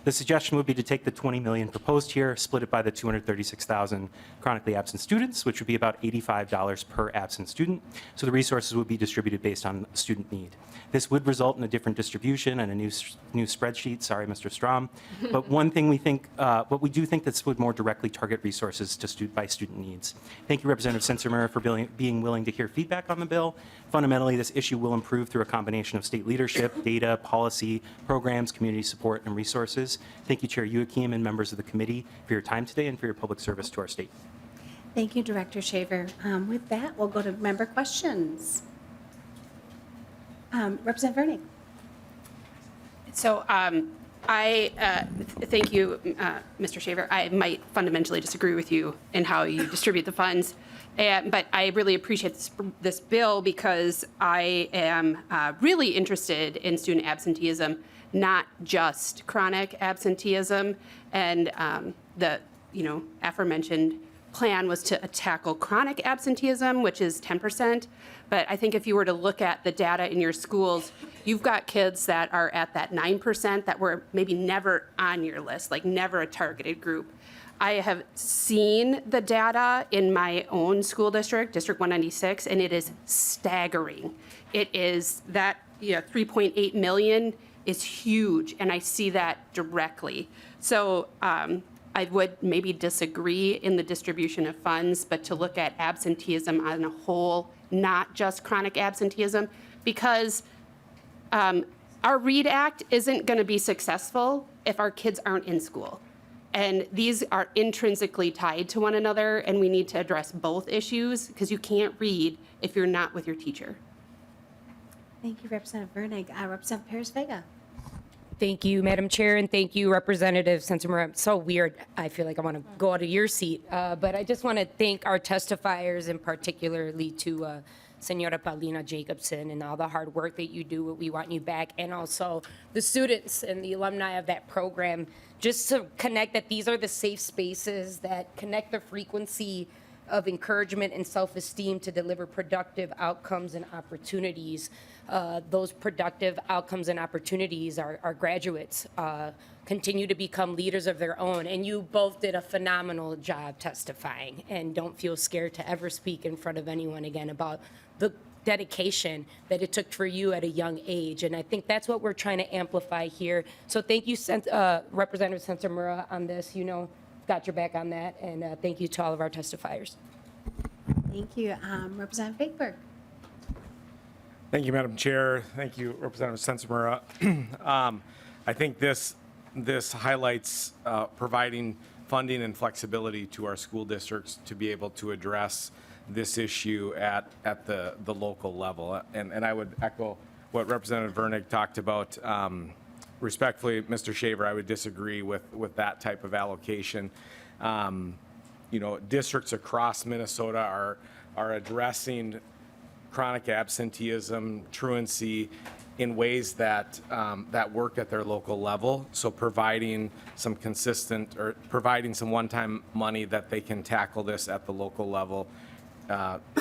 The suggestion would be be to take the 20 million proposed here, split it by the 236,000 chronically absent students, which would be about $85 per absent student. So the resources would be distributed based on student need. This would result in a different distribution and a new spreadsheet. Sorry, Mr. Strom. But one thing we think, what we do think this would more directly target resources to by student needs. Thank you, Representative Sencer-Mura, for being willing to hear feedback on the bill. Fundamentally, this issue will improve through a combination of state leadership, data, policy, programs, community support, and resources. Thank you, Chair Youakim and members of the committee for your time today and for your public service to our state. Thank you, Director Shaver. With that, we'll go to member questions. Representative Vernick. So I thank you, Mr. Shaver. I might fundamentally disagree with you in how you distribute the funds, but I really appreciate this bill because I am really interested in student absenteeism, not just chronic absenteeism. And the aforementioned plan was to tackle chronic absenteeism, which is 10%. But I think if you were to look at the data in your schools, you've got kids that are at that 9% that were maybe never on your list, like never a targeted group. I have seen the data in my own school district, District 196, and it is staggering. It is that 3.8 million is huge, and I see that directly. So I would maybe disagree in the distribution of funds, but to look at absenteeism on a whole, not just chronic absenteeism, because our READ Act isn't going to be successful if our kids aren't in school. And these are intrinsically tied to one another, and we need to address both issues because you can't read if you're not with your teacher. Thank you, Representative Vernick. Representative Perez-Vega. Thank you, Madam Chair, and thank you, Representative Sencer-Mura. It's so weird. I feel like I want to go out of your seat, but I just want to thank our testifiers, and particularly to Senora Paulina Jacobson and all the hard work that you do. We want you back, and also the students and the alumni of that program, just to connect that these are the safe spaces that connect the frequency of encouragement and self-esteem to deliver productive outcomes and opportunities. Those productive outcomes and opportunities, our graduates continue to become leaders of their own. And you both did a phenomenal job testifying, and don't feel scared to ever speak in front of anyone again about the dedication that it took for you at a young age. And I think that's what we're trying to amplify here. So thank you, Representative Sencer-Mura, on this. Got your back on that. And thank you to all of our testifiers. Thank you. Representative Fakeberg. Thank you, Madam Chair. Thank you, Representative Sencer-Mura. I think this highlights providing funding and flexibility to our school districts to be able to address this issue at the local level. And I would echo what Representative Vernick talked about. Respectfully, Mr. Shaver, I would disagree with that type of allocation. Districts across Minnesota are addressing chronic absenteeism, truancy in ways that work at their local level. So providing some consistent or providing some one-time money that they can tackle this at the local level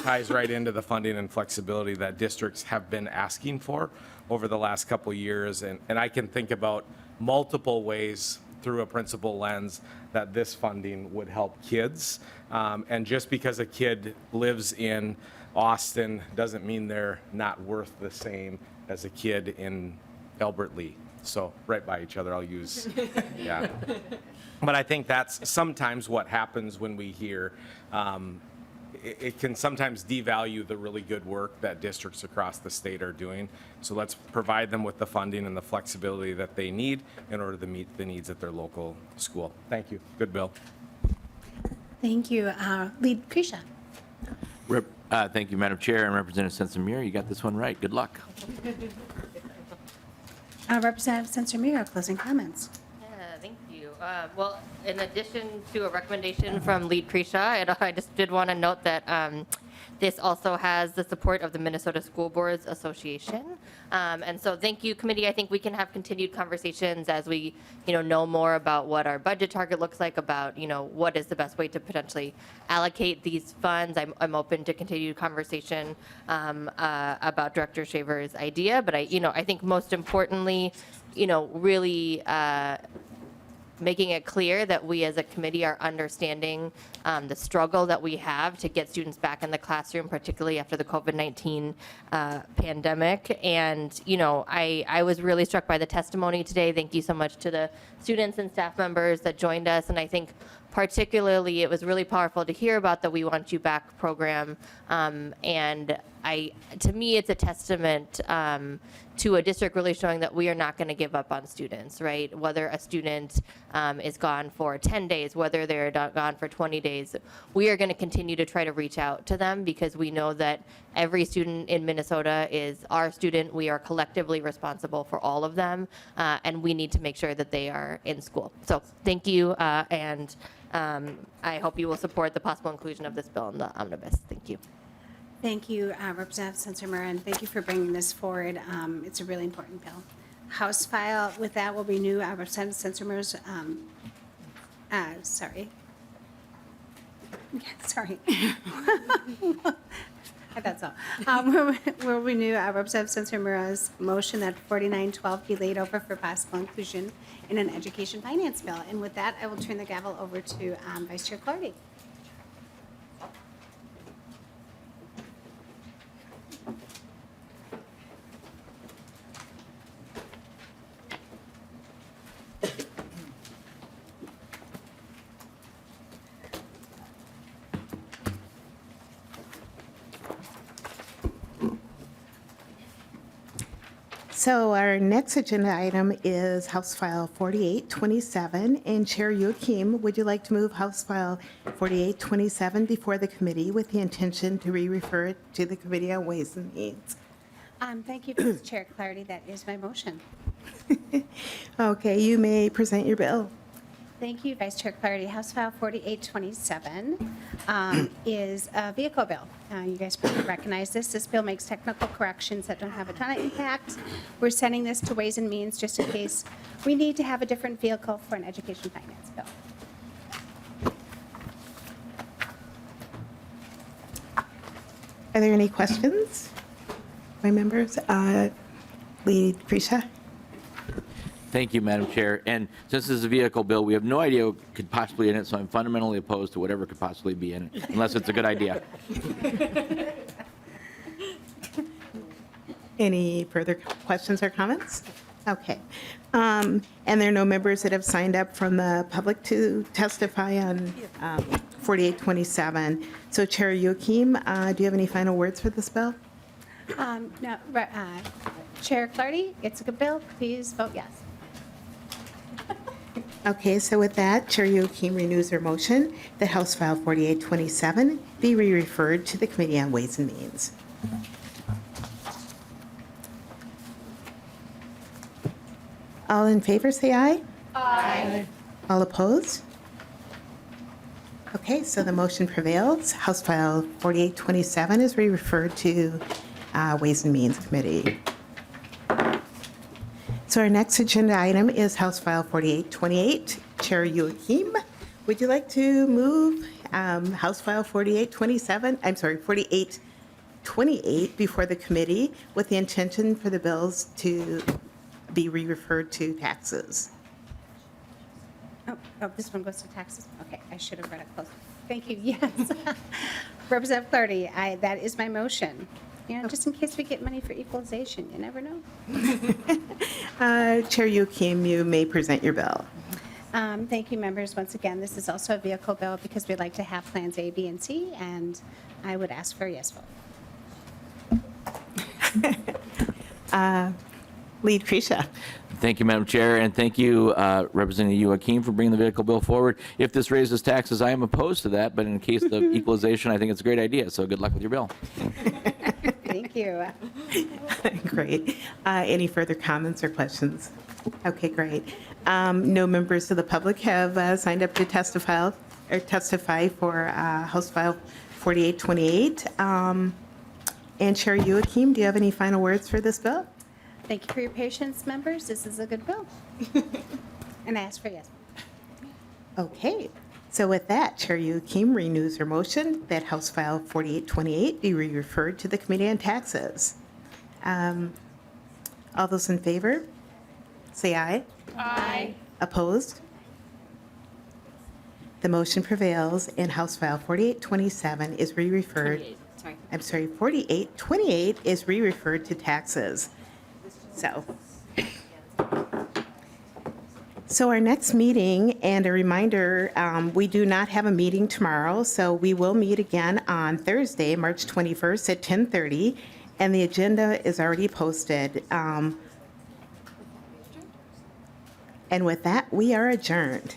ties right into the funding and flexibility that districts have been asking for over the last couple years. And I can think about multiple ways through a principal lens that this funding would help kids. And just because a kid lives in Austin doesn't mean they're not worth the same as a kid in Elbert Lee. So right by each other, I'll use, yeah. But I think that's sometimes what happens when we hear, it can sometimes devalue the really good work that districts across the state are doing. So let's provide them with the funding and the flexibility that they need in order to meet the needs at their local school. Thank you. Good bill. Thank you. Lead Krisha. Thank you, Madam Chair, and Representative Sencer-Mura. You got this one right. Good luck. Representative Sencer-Mura, closing comments. Thank you. Well, in addition to a recommendation from Lead Krisha, I just did want to note that this also has the support of the Minnesota School Boards Association. And so thank you, committee. I think we can have continued conversations as we, know more about what our budget target looks like, about, what is the best way to potentially allocate these funds. I'm open to continued conversation about Director Shaver's idea. But I think most importantly, really making it clear that we as a committee are understanding the struggle that we have to get students back in the classroom, particularly after the COVID-19 pandemic. And, you know, I was really struck by the testimony today. Thank you so much to the students and staff members that joined us. And I think particularly it was really powerful to hear about the We Want You Back program. And to me, it's a testament to a district really showing that we are not going to give up on students, right? Whether a student is gone for 10 days, whether they're gone for 20 days, we are going to continue to try to reach out to them because we know that every student in Minnesota is our student. We are collectively responsible for all of them, and we need to make sure that they are in school. So thank you, and I hope you will support the possible inclusion of this bill in the omnibus. Thank you. Thank you, Representative Sencer-Mura, and thank you for bringing this forward. It's a really important bill. House file, with that will renew Representative Sencer-Mura's, sorry. Sorry. I thought so. We'll renew Representative Sencer-Mura's motion that 4912 be laid over for possible inclusion in an education finance bill. And with that, I will turn the gavel over to Vice Chair Clardy. So our next agenda item is House File 4827. And Chair Youakim, would you like to move House File 4827 before the committee with the intention to re-refer it to the Committee on Ways and Means? Thank you, Vice Chair Clardy. That is my motion. Okay, you may present your bill. Thank you, Vice Chair Clardy. House File 4827 is a vehicle bill. You guys probably recognize this. This bill makes technical corrections that don't have a ton of impact. We're sending this to Ways and Means just in case we need to have a different vehicle for an education finance bill. Are there any questions by members? Lead Krisha. Thank you, Madam Chair. And since this is a vehicle bill, we have no idea what could possibly be in it, so I'm fundamentally opposed to whatever could possibly be in it, unless it's a good idea. Any further questions or comments? Okay. And there are no members that have signed up from the public to testify on 4827. So Chair Youakim, do you have any final words for this bill? No, Chair Clardy, it's a good bill. Please vote yes. Okay, so with that, Chair Youakim renews her motion that House File 4827 be re-referred to the Committee on Ways and Means. All in favor, say aye. Aye. All opposed? Okay, so the motion prevails. House File 4827 is re-referred to Ways and Means Committee. So our next agenda item is House File 4828. Chair Youakim, would you like to move House File 4828 before the committee with the intention for the bills to be re-referred to taxes? Oh, this one goes to taxes? Okay, I should have read it closer. Thank you, yes. Representative Clardy, that is my motion. You know, just in case we get money for equalization, you never know. Chair Youakim, you may present your bill. Thank you, members. Once again, this is also a vehicle bill because we'd like to have plans A, B, and C, and I would ask for a yes vote. Lead Krisha. Thank you, Madam Chair, and thank you, Representative Youakim, for bringing the vehicle bill forward. If this raises taxes, I am opposed to that, but in case of equalization, I think it's a great idea, so good luck with your bill. Thank you. Great. Any further comments or questions? Okay, great. No members of the public have signed up to testify for House File 4828. And Chair Youakim, do you have any final words for this bill? Thank you for your patience, members. This is a good bill. And I ask for yes. Okay. So with that, Chair Youakim renews her motion that House File 4828 be re-referred to the Committee on Taxes. All those in favor, say aye. Aye. Opposed? The motion prevails, and House File 4827 is re-referred. 28, sorry. I'm sorry, 4828 is re-referred to taxes. So our next meeting, and a reminder, we do not have a meeting tomorrow, so we will meet again on Thursday, March 21st at 10:30, and the agenda is already posted. And with that, we are adjourned.